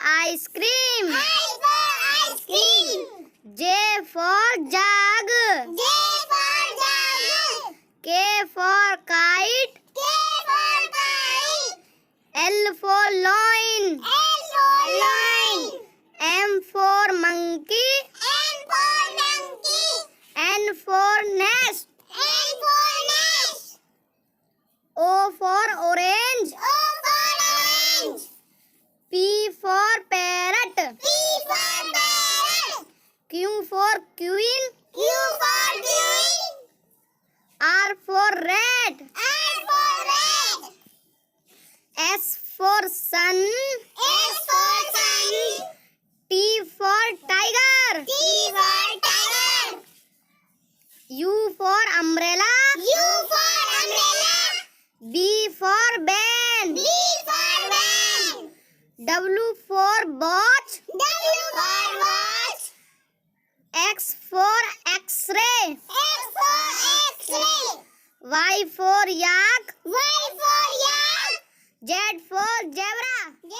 ice cream. I for ice cream. J for jug. J for jug. K for kite. K for kite. L for loin. L for loin. M for monkey. M for monkey. N for nest. N for nest. O for orange. O for orange. P for parrot. P for parrot. Q for queen. Q for queen. R for rat. R for rat. S for sun. S for sun. T for tiger. T for tiger. U for umbrella. U for umbrella. B for band. B for van. W for watch. W for watch. X for x-ray. X for X-ray. Y for yak. Y for yak. Z for zebra. Z